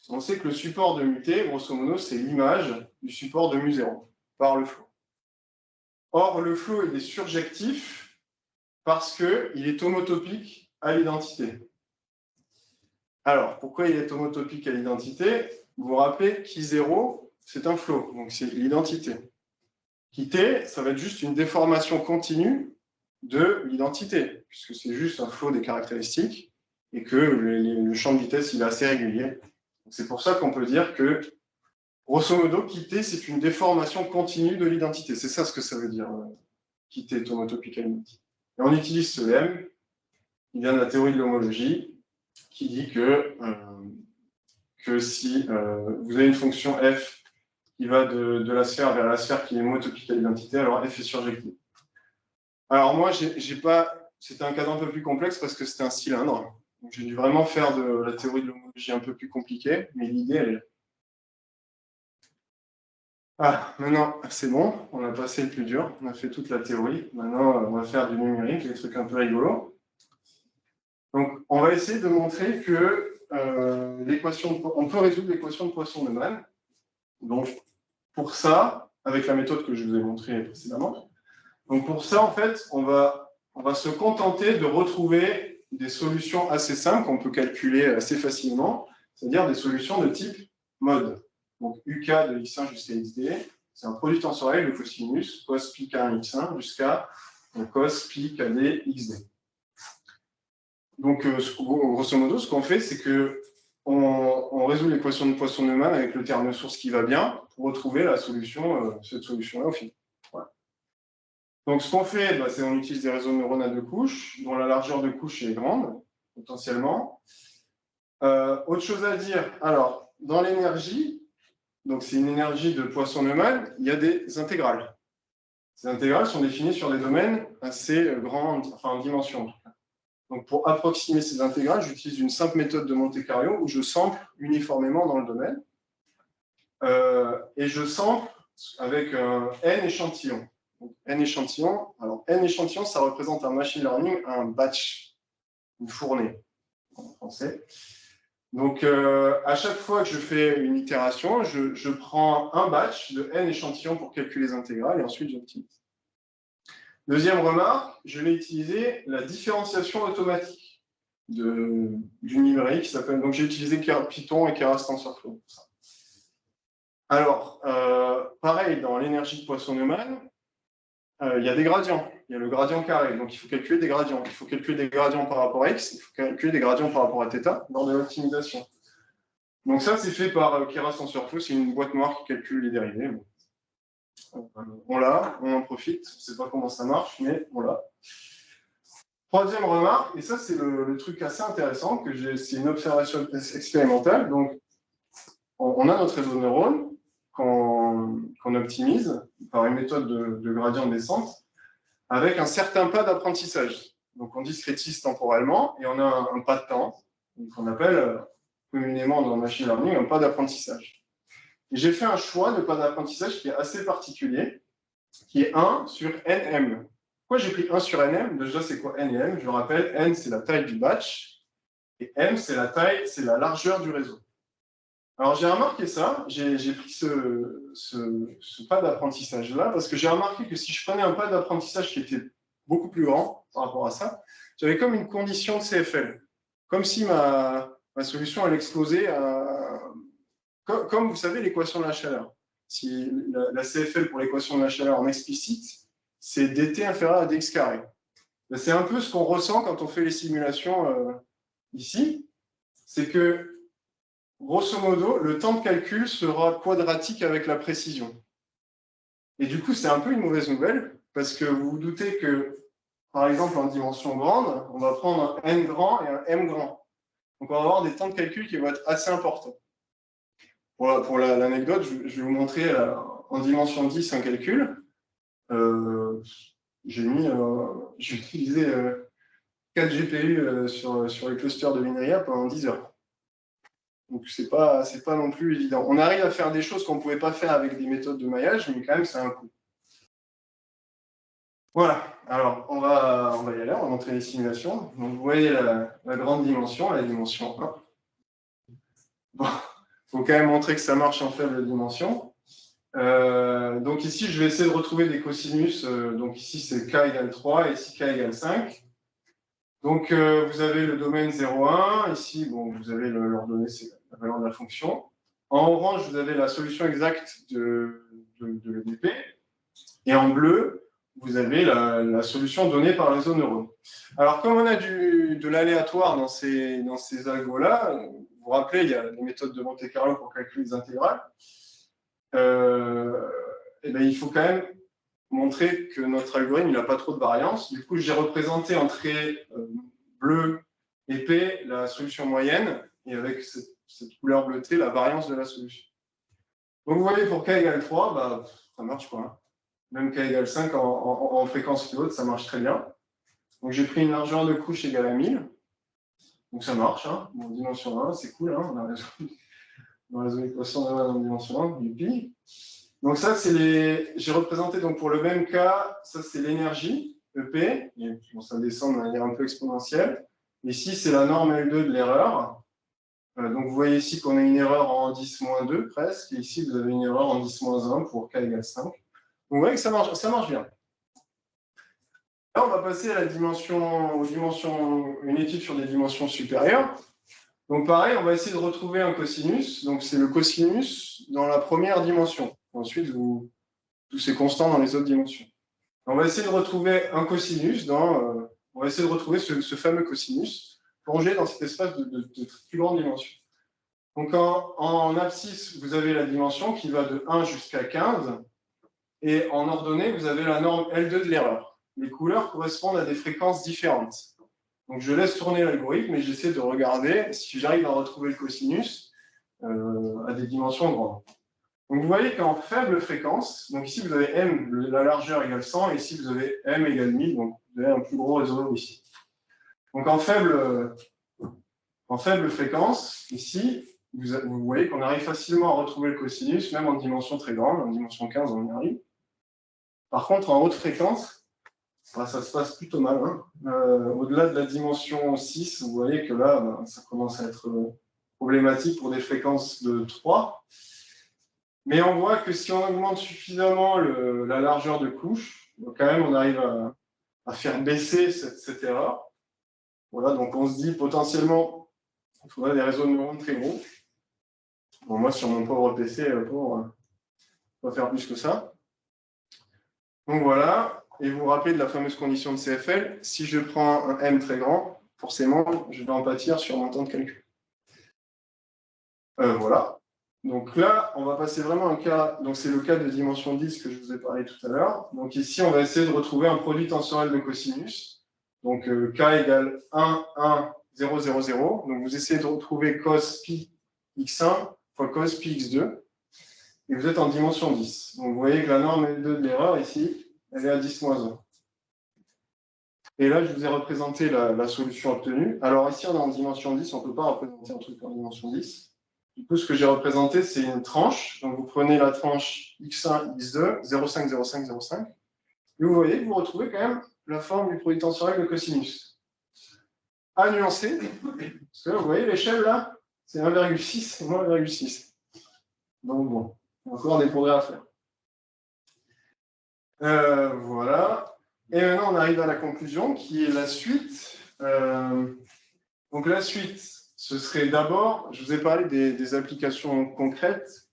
On sait que le support de μt, grosso modo, c'est l'image du support de mu0 par le flot. Or, le flot il est surjectif parce qu'il est homotopique à l'identité. Alors, pourquoi il est homotopique à l'identité? Vous vous rappelez qu'I0, c'est un flot, donc c'est l'identité. T, ça va être juste une déformation continue de l'identité, puisque c'est juste un flot des caractéristiques et que le champ de vitesse il est assez régulier. C'est pour ça qu'on peut dire que, grosso modo, T, c'est une déformation continue de l'identité. C'est ça ce que ça veut dire, T est homotopique à l'identité. Et on utilise ce lemme, il vient de la théorie de l'homologie, qui dit que si vous avez une fonction f qui va de la sphère vers la sphère qui est homotopique à l'identité, alors f est surjective. Alors moi, c'était un cadre un peu plus complexe parce que c'était un cylindre. Donc j'ai dû vraiment faire de la théorie de l'homologie un peu plus compliquée, mais l'idée, elle est là. Ah, maintenant, c'est bon, on a passé le plus dur, on a fait toute la théorie. Maintenant, on va faire du numérique, des trucs un peu rigolos. Donc, on va essayer de montrer que on peut résoudre l'équation de Poisson-Neumann. Donc, pour ça, avec la méthode que je vous ai montrée précédemment, donc pour ça, en fait, on va se contenter de retrouver des solutions assez simples qu'on peut calculer assez facilement, c'est-à-dire des solutions de type mode. Donc, UK de x1 jusqu'à xd, c'est un produit tensoriel de cosinus, cos pi k1 x1 jusqu'à cos pi kd xd. Donc, grosso modo, ce qu'on fait, c'est qu'on résout l'équation de Poisson-Neumann avec le terme source qui va bien pour retrouver la solution, cette solution-là au final. Voilà. Donc, ce qu'on fait, c'est qu'on utilise des réseaux de neurones à deux couches, dont la largeur de couche est grande, potentiellement. Autre chose à dire, alors, dans l'énergie, donc c'est une énergie de Poisson-Neumann, il y a des intégrales. Ces intégrales sont définies sur des domaines assez grands, enfin en dimension en tout cas. Donc pour approximer ces intégrales, j'utilise une simple méthode de Monte Carlo où je sample uniformément dans le domaine. et je sample avec N échantillons. Donc, N échantillons. Alors, N échantillons, ça représente un machine learning, un batch, une fournée en français. Donc, à chaque fois que je fais une itération, je prends un batch de N échantillons pour calculer les intégrales et ensuite j'optimise. Deuxième remarque, je vais utiliser la différenciation automatique du numérique qui s'appelle. Donc, j'ai utilisé Python et Keras TensorFlow pour ça. Alors, pareil, dans l'énergie de Poisson-Neumann, il y a des gradients. Il y a le gradient carré, donc il faut calculer des gradients. Il faut calculer des gradients par rapport à x, il faut calculer des gradients par rapport à θ lors de l'optimisation. Donc ça, c'est fait par Keras TensorFlow, c'est une boîte noire qui calcule les dérivés. On l'a, on en profite, je ne sais pas comment ça marche, mais on l'a. Troisième remarque, et ça c'est le truc assez intéressant, que c'est une observation expérimentale. Donc, on a notre réseau de neurones qu'on optimise par une méthode de gradient de descente avec un certain pas d'apprentissage. Donc, on discrétise temporellement et on a un pas de temps qu'on appelle communément dans le machine learning un pas d'apprentissage. J'ai fait un choix de pas d'apprentissage qui est assez particulier, qui est 1 sur NM. Pourquoi j'ai pris 1 sur NM? Déjà, c'est quoi N et M? Je le rappelle, N, c'est la taille du batch, et M, c'est la largeur du réseau. Alors, j'ai remarqué ça, j'ai pris ce pas d'apprentissage-là, parce que j'ai remarqué que si je prenais un pas d'apprentissage qui était beaucoup plus grand par rapport à ça, j'avais comme une condition de CFL. Comme si ma solution, elle explosait comme vous savez, l'équation de la chaleur. Si la CFL pour l'équation de la chaleur en explicite, c'est dt inférieur à dx carré. C'est un peu ce qu'on ressent quand on fait les simulations ici. C'est que grosso modo, le temps de calcul sera quadratique avec la précision. Et du coup, c'est un peu une mauvaise nouvelle, parce que vous vous doutez que, par exemple, en dimension grande, on va prendre un n grand et un m grand. Donc, on va avoir des temps de calcul qui vont être assez importants. Pour l'anecdote, je vais vous montrer en dimension 10 un calcul. J'ai utilisé 4 GPU sur les clusters de Vinria pendant 10 heures. Donc, c'est pas non plus évident. On arrive à faire des choses qu'on ne pouvait pas faire avec des méthodes de maillage, mais quand même, c'est un coût. Voilà. Alors, on va y aller, on va montrer les simulations. Donc, vous voyez la grande dimension, la dimension 1. Bon, il faut quand même montrer que ça marche en faible dimension. Donc, ici, je vais essayer de retrouver des cosinus. Donc, ici, c'est k égale 3 et ici, k égale 5. Donc, vous avez le domaine 0,1. Ici, bon, vous avez l'ordonnée, c'est la valeur de la fonction. En orange, vous avez la solution exacte de l'EDP. Et en bleu, vous avez la solution donnée par les neurones. Alors, comme on a de l'aléatoire dans ces algos-là, vous vous rappelez, il y a les méthodes de Monte-Carlo pour calculer les intégrales. Et bien, il faut quand même montrer que notre algorithme n'a pas trop de variance. Du coup, j'ai représenté en trait bleu épais la solution moyenne et avec cette couleur bleutée, la variance de la solution. Donc, vous voyez, pour k égale 3, bah, ça marche pas. Hein. Même k égale 5 en fréquence plus haute, ça marche très bien. Donc, j'ai pris une largeur de couche égale à 1000. Donc, ça marche. Hein. Bon, dimension 1, c'est cool. Hein. On a résolu l'équation de en dimension 1, youpi. Donc, ça, c'est j'ai représenté donc, pour le même cas, ça, c'est l'énergie, EP. Et, bon, ça descend de manière un peu exponentielle. Ici, c'est la norme L2 de l'erreur. Donc, vous voyez ici qu'on a une erreur en 10-2 presque. Et ici, vous avez une erreur en 10-1 pour k égale 5. Donc, vous voyez que ça marche bien. Là, on va passer à une étude sur des dimensions supérieures. Donc, pareil, on va essayer de retrouver un cosinus. Donc, c'est le cosinus dans la première dimension. Ensuite, tous ces constants dans les autres dimensions. On va essayer de retrouver un cosinus on va essayer de retrouver ce fameux cosinus plongé dans cet espace de plus grande dimension. Donc, en abscisse, vous avez la dimension qui va de 1 jusqu'à 15. Et en ordonnée, vous avez la norme L2 de l'erreur. Les couleurs correspondent à des fréquences différentes. Donc, je laisse tourner l'algorithme et j'essaie de regarder si j'arrive à retrouver le cosinus à des dimensions grandes. Donc, vous voyez qu'en faible fréquence, donc ici, vous avez M, la largeur égale 100, et ici, vous avez M égale 1000, donc vous avez un plus gros réseau ici. Donc, en faible fréquence, ici, vous voyez qu'on arrive facilement à retrouver le cosinus, même en dimension très grande, en dimension 15, on y arrive. Par contre, en haute fréquence, ça se passe plutôt mal. Hein. Au-delà de la dimension 6, vous voyez que là, ça commence à être problématique pour des fréquences de 3. Mais on voit que si on augmente suffisamment la largeur de couche, quand même, on arrive à faire baisser cette erreur. Voilà, donc on se dit potentiellement, il faudrait des réseaux de neurones très gros. Bon, moi, sur mon pauvre PC, on va faire plus que ça. Donc voilà, et vous vous rappelez de la fameuse condition de CFL, si je prends un M très grand, forcément, je vais en pâtir sur mon temps de calcul. Voilà. Donc là, on va passer vraiment un cas, donc c'est le cas de dimension 10 que je vous ai parlé tout à l'heure. Donc ici, on va essayer de retrouver un produit tensoriel de cosinus. Donc K égale 1, 1, 0, 0, 0. Donc vous essayez de retrouver cos pi x1 fois cos pi x2. Et vous êtes en dimension 10. Donc vous voyez que la norme L2 de l'erreur ici, elle est à 10 moins 1. Et là, je vous ai représenté la solution obtenue. Alors ici, on est en dimension 10, on ne peut pas représenter un truc en dimension 10. Du coup, ce que j'ai représenté, c'est une tranche. Donc vous prenez la tranche x1, x2, 0,5, 0,5, 0,5. Et vous voyez que vous retrouvez quand même la forme du produit tensoriel de cosinus. À nuancer, parce que vous voyez l'échelle là, c'est 1,6 et moins 1,6. Donc bon, encore des progrès à faire. Voilà. Et maintenant, on arrive à la conclusion, qui est la suite. Donc la suite, ce serait d'abord, je vous ai parlé des applications concrètes,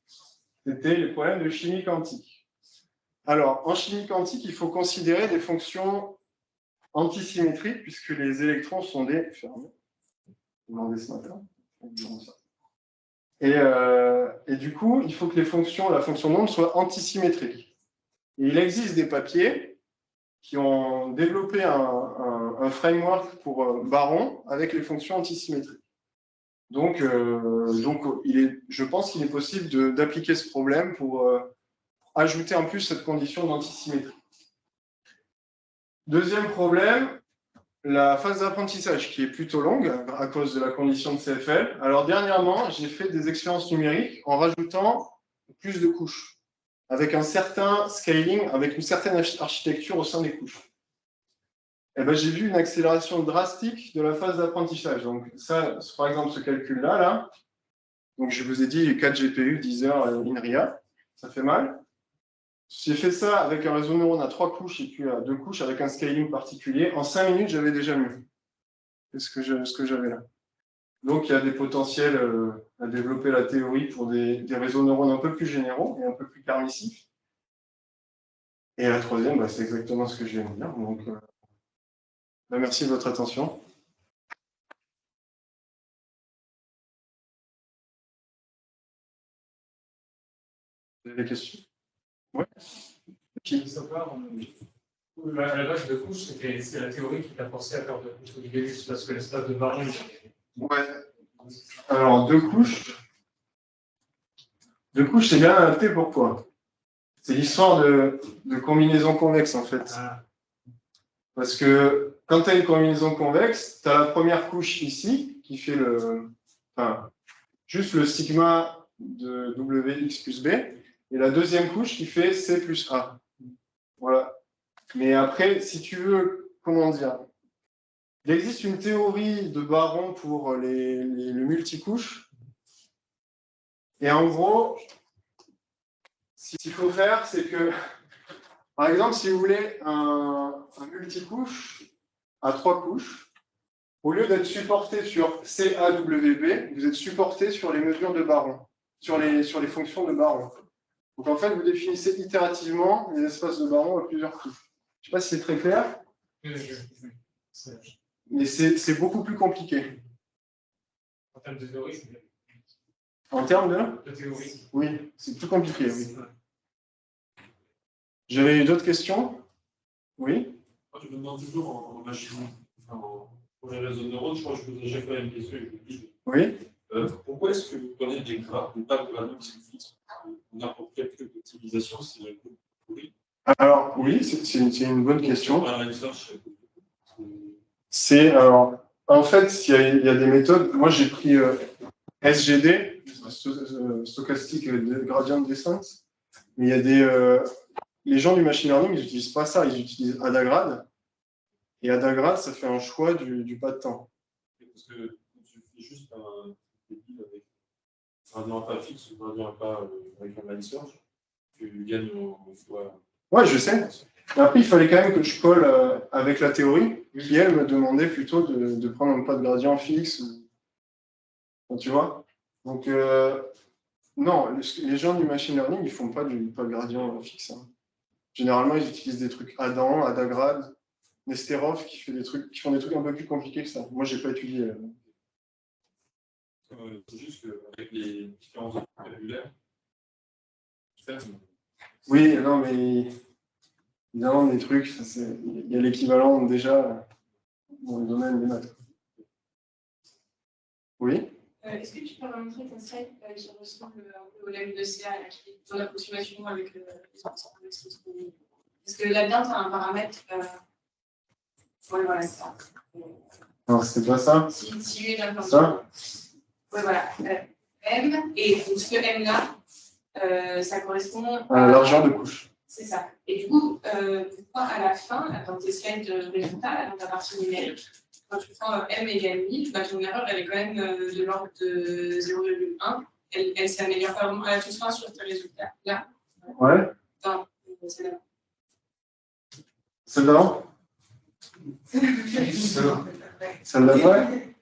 c'était les problèmes de chimie quantique. Alors, en chimie quantique, il faut considérer des fonctions antisymétriques, puisque les électrons sont des fermés. Demandez ce matin. Et du coup, il faut que la fonction d'onde soit antisymétrique. Et il existe des papiers qui ont développé un framework pour baron avec les fonctions antisymétriques. Donc je pense qu'il est possible d'appliquer ce problème pour ajouter en plus cette condition d'antisymétrie. Deuxième problème, la phase d'apprentissage qui est plutôt longue à cause de la condition de CFL. Alors dernièrement, j'ai fait des expériences numériques en rajoutant plus de couches, avec un certain scaling, avec une certaine architecture au sein des couches. Eh ben, j'ai vu une accélération drastique de la phase d'apprentissage. Donc ça, par exemple, ce calcul-là, donc je vous ai dit 4 GPU, 10 heures INRIA, ça fait mal. J'ai fait ça avec un réseau de neurones à 3 couches et puis à 2 couches avec un scaling particulier. En 5 minutes, j'avais déjà mieux que ce que j'avais là. Donc il y a des potentiels à développer la théorie pour des réseaux de neurones un peu plus généraux et un peu plus permissifs. Et la troisième, c'est exactement ce que je viens de dire. Donc, merci de votre attention. Vous avez des questions? Oui. Je veux savoir, à la base de couche, c'est la théorie qui t'a forcé à faire de couches au début, parce que l'espace de baron. Ouais. Alors, 2 couches. 2 couches, c'est bien adapté. Pourquoi? C'est l'histoire de combinaison convexe, en fait. Ah. Parce que quand tu as une combinaison convexe, tu as la première couche ici, qui fait juste le sigma de Wx plus B, et la deuxième couche qui fait C plus A. Voilà. Mais après, si tu veux, comment dire, il existe une théorie de baron pour le multicouche. Et en gros, ce qu'il faut faire, c'est que, par exemple, si vous voulez un multicouche à 3 couches, au lieu d'être supporté sur CAWB, vous êtes supporté sur les mesures de baron, sur les fonctions de baron. Donc en fait, vous définissez itérativement les espaces de baron à plusieurs couches. Je ne sais pas si c'est très clair, mais c'est beaucoup plus compliqué. En termes de théorie, c'est bien. En termes de théorie. Oui, c'est plus compliqué, oui. J'avais eu d'autres questions? Oui? Je me demande toujours en machine, pour les réseaux de neurones, je crois que je vous ai déjà fait une question. Oui? Pourquoi est-ce que vous prenez des graphes, des tables de valeurs qui fixent n'importe quelle clé d'optimisation si la clé pourrie? Alors, oui, c'est une bonne question. Alors, en fait, il y a des méthodes. Moi, j'ai pris SGD. Je ne stochastic gradient descent. Mais il y a les gens du machine learning, ils n'utilisent pas ça, ils utilisent Adagrad. Et Adagrad, ça fait un choix du pas de temps. Parce que quand tu fais juste un débit avec un gradient pas fixe ou un gradient pas avec un line search, tu gagnes en fois. Ouais, je sais. Mais après, il fallait quand même que je colle avec la théorie, qui, elle, me demandait plutôt de prendre un pas de gradient fixe. Tu vois? Donc, non, les gens du machine learning, ils font pas de gradient fixe. Hein. Généralement, ils utilisent des trucs Adam, Adagrad, Nesterov qui font des trucs un peu plus compliqués que ça. Moi, j'ai pas étudié. C'est juste qu'avec les différents vocabulaires, oui, non, mais évidemment, des trucs, il y a l'équivalent déjà dans le domaine des maths. Oui. Est-ce que tu peux montrer ton slide qui ressemble un peu au lemme de CA, qui est ton approximation avec les ensembles d'expressions? Parce que là-dedans, tu as un paramètre. Ouais, voilà, c'est ça. Non, c'est pas ça. Si lui est d'accord. Ça. Ouais, voilà. M, et donc ce M-là, ça correspond à la largeur de couche. C'est ça. Et du coup, pourquoi à la fin, dans tes slides de résultats, dans ta partie numérique, quand tu prends M égale 1000, bah, ton erreur, elle est quand même de l'ordre de 0,1. Elle s'améliore pas vraiment à la toute fin sur tes résultats. Là. Ouais. Non, c'est là. Celle d'avant. Celle-là, ouais.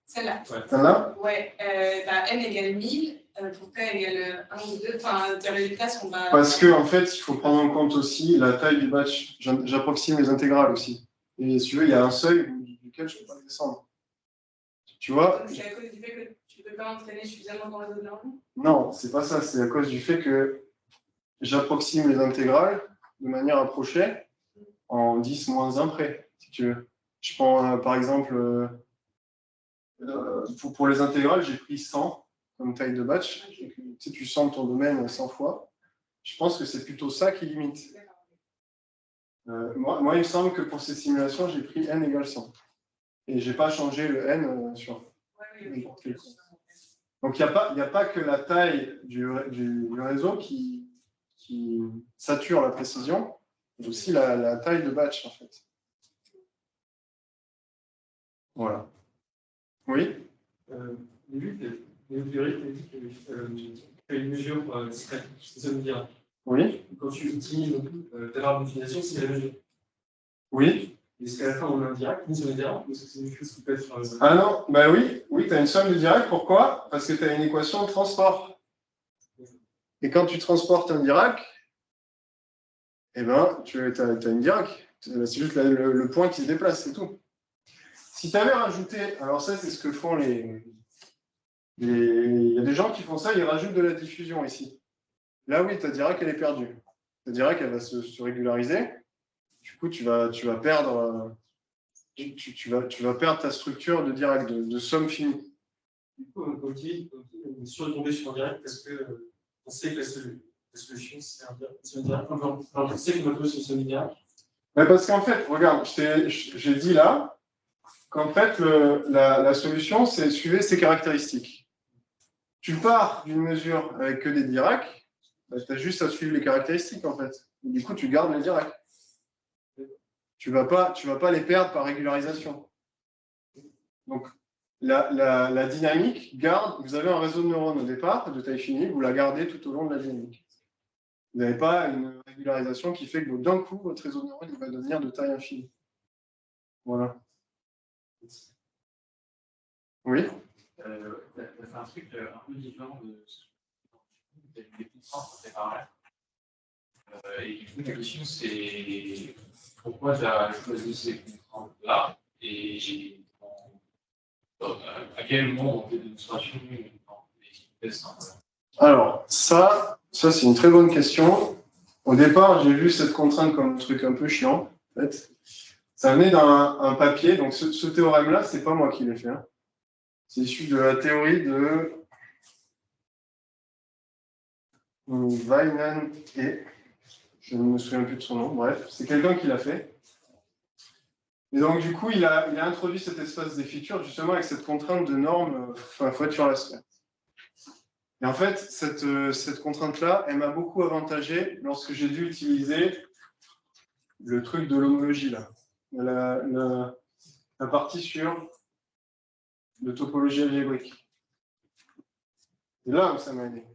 Celle-là. Celle-là. Ouais. M égale 1000. Pourquoi elle égale 1 ou 2? Enfin, tes résultats sont pas. Parce qu'en fait, il faut prendre en compte aussi la taille du batch. J'approxime les intégrales aussi. Et si tu veux, il y a un seuil duquel je ne peux pas descendre. Tu vois? C'est à cause du fait que tu ne peux pas entraîner suffisamment dans le réseau de neurones? Non, c'est pas ça. C'est à cause du fait que j'approxime les intégrales de manière approchée en 10 moins 1 près, si tu veux. Je prends par exemple, pour les intégrales, j'ai pris 100 comme taille de batch. Okay. Tu sens ton domaine 100 fois. Je pense que c'est plutôt ça qui limite. Moi, il me semble que pour ces simulations, j'ai pris n égale 100. Et je n'ai pas changé le n sur n'importe quel. Donc, il n'y a pas que la taille du réseau qui sature la précision, mais aussi la taille de batch, en fait. Voilà. Oui. Les théories dit que une mesure discrète, c'est ça veut dire. Oui. Quand tu utilises ta barre d'utilisation, c'est la mesure. Oui. Est-ce qu'à la fin, on a un direct, une somme de direct, ou est-ce que c'est une chose qui peut être. Ah non, bah oui, tu as une somme de direct. Pourquoi? Parce que tu as une équation de transport. Et quand tu transportes un Dirac, eh ben, tu as une Dirac. C'est juste le point qui se déplace, c'est tout. Si tu avais rajouté, alors ça, c'est ce que font il y a des gens qui font ça, ils rajoutent de la diffusion ici. Là, oui, ta Dirac, elle est perdue. Ta Dirac, elle va se régulariser. Du coup, tu vas perdre, tu vas perdre ta structure de Dirac, de somme finie. Du coup, on est sûr de tomber sur un direct parce qu'on sait que la solution, c'est un direct. On sait qu'on va tomber sur une somme direct. Mais parce qu'en fait, regarde, j'ai dit là qu'en fait, la solution, c'est suivre ses caractéristiques. Tu pars d'une mesure avec que des Dirac, bah, tu as juste à suivre les caractéristiques, en fait. Et du coup, tu gardes les Dirac. Tu vas pas les perdre par régularisation. Donc, la dynamique garde, vous avez un réseau de neurones au départ, de taille finie, vous la gardez tout au long de la dynamique. Vous n'avez pas une régularisation qui fait que d'un coup, votre réseau de neurones va devenir de taille infinie. Voilà. Oui. Tu as fait un truc un peu différent de ce que tu as des contraintes sur tes paramètres. Et du coup, la question, c'est pourquoi tu as choisi ces contraintes-là et à quel moment dans tes démonstrations, dans les tests. Alors, ça c'est une très bonne question. Au départ, j'ai vu cette contrainte comme un truc un peu chiant. En fait. Ça venait d'un papier. Donc, ce théorème-là, ce n'est pas moi qui l'ai fait. Hein. C'est issu de la théorie de Weinan et je ne me souviens plus de son nom. Bref, c'est quelqu'un qui l'a fait. Et donc, du coup, il a introduit cet espace des features justement avec cette contrainte de norme fois sur la sphère. Et en fait, cette contrainte-là, elle m'a beaucoup avantagé lorsque j'ai dû utiliser le truc de l'homologie, là. La partie sur de topologie algébrique. C'est là où ça m'a aidé.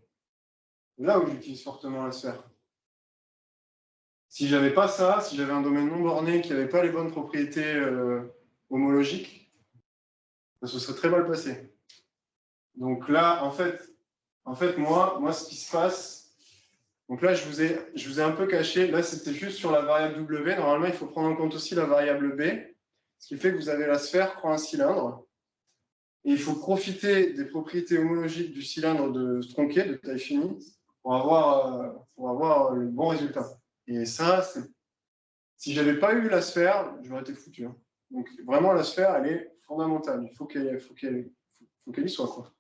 C'est là où j'utilise fortement la sphère. Si j'avais pas ça, si j'avais un domaine non borné qui n'avait pas les bonnes propriétés homologiques, ça se serait très mal passé. Donc là, en fait moi, ce qui se passe, donc là, je vous ai un peu caché, là, c'était juste sur la variable W. Normalement, il faut prendre en compte aussi la variable B, ce qui fait que vous avez la sphère croît un cylindre. Et il faut profiter des propriétés homologiques du cylindre tronqué, de taille finie, pour avoir le bon résultat. Et ça, si je n'avais pas eu la sphère, j'aurais été foutu. Hein. Donc vraiment, la sphère, elle est fondamentale. Il faut qu'elle y soit, quoi.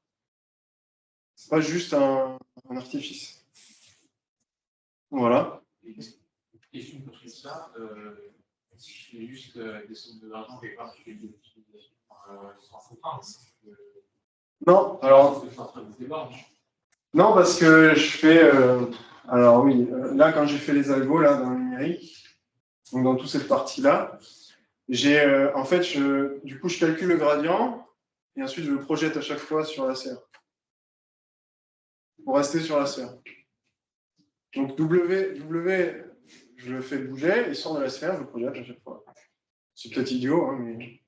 C'est pas juste un artifice. Voilà. Question pour tout ça. Si je fais juste des sommes d'argent quelque part, je fais des utilisations sans contrainte. Non, alors. Non, parce que je fais. Alors oui, là, quand j'ai fait les algos là, dans le numérique, donc dans toute cette partie-là, j'ai. En fait, du coup, je calcule le gradient et ensuite je le projette à chaque fois sur la sphère. Pour rester sur la sphère. Donc W, je le fais bouger, il sort de la sphère, je le projette à chaque fois. C'est peut-être idiot, hein, mais.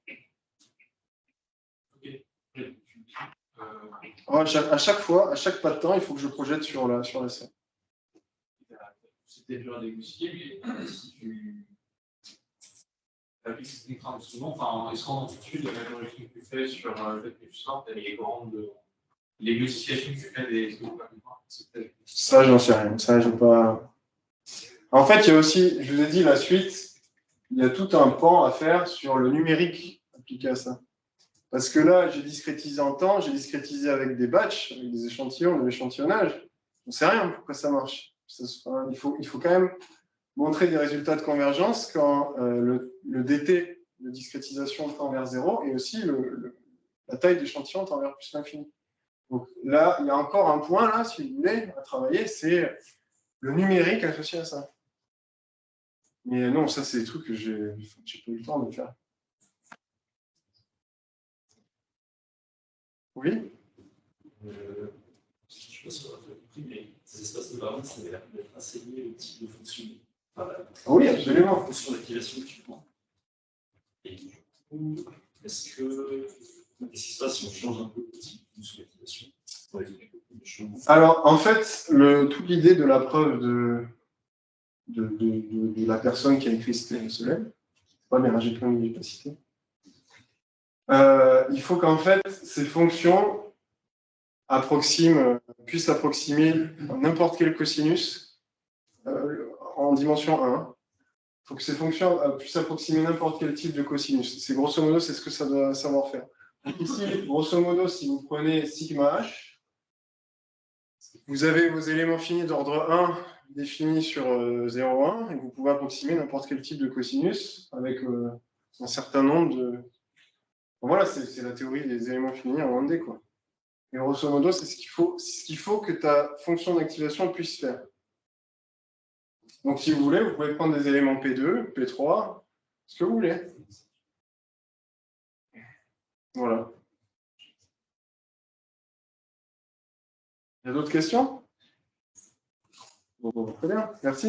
À chaque fois, à chaque pas de temps, il faut que je projette sur la sphère. C'était dur à négocier, mais si tu appliques cette contrainte souvent, enfin, est-ce qu'en amplitude, la majorité que tu fais sur le fait que tu sortes, elle est grande de. Les modifications que tu fais des. Ça, j'en sais rien. Ça, j'ai pas. En fait, il y a aussi, je vous ai dit, la suite, il y a tout un pan à faire sur le numérique appliqué à ça. Parce que là, j'ai discrétisé en temps, j'ai discrétisé avec des batchs, avec des échantillons, de l'échantillonnage. On ne sait rien pourquoi ça marche. Il faut quand même montrer des résultats de convergence quand le DT de discrétisation tend vers 0 et aussi la taille d'échantillon tend vers plus l'infini. Donc là, il y a encore un point, là, si vous voulez, à travailler, c'est le numérique associé à ça. Mais non, ça, c'est des trucs que j'ai pas eu le temps de faire. Oui. Je ne sais pas si on a compris, mais ces espaces de variance, ça avait l'air d'être assez lié au type de fonction. Oui, absolument. La fonction d'activation que tu prends. Et du coup, qu'est-ce qui se passe si on change un peu le type de fonction d'activation? Alors, en fait, toute l'idée de la preuve de la personne qui a écrit ce lemme, c'est pas bien, j'ai pas cité. Il faut qu'en fait, ces fonctions puissent approximer n'importe quel cosinus en dimension 1. Il faut que ces fonctions puissent approximer n'importe quel type de cosinus. C'est grosso modo, c'est ce que ça doit savoir faire. Donc ici, grosso modo, si vous prenez sigma h, vous avez vos éléments finis d'ordre 1 définis sur 0,1 et vous pouvez approximer n'importe quel type de cosinus avec un certain nombre de... Bon, voilà, c'est la théorie des éléments finis en 1D, quoi. Et grosso modo, c'est ce qu'il faut que ta fonction d'activation puisse faire. Donc, si vous voulez, vous pouvez prendre des éléments P2, P3, ce que vous voulez. Voilà. Il y a d'autres questions? Bon, très bien, merci.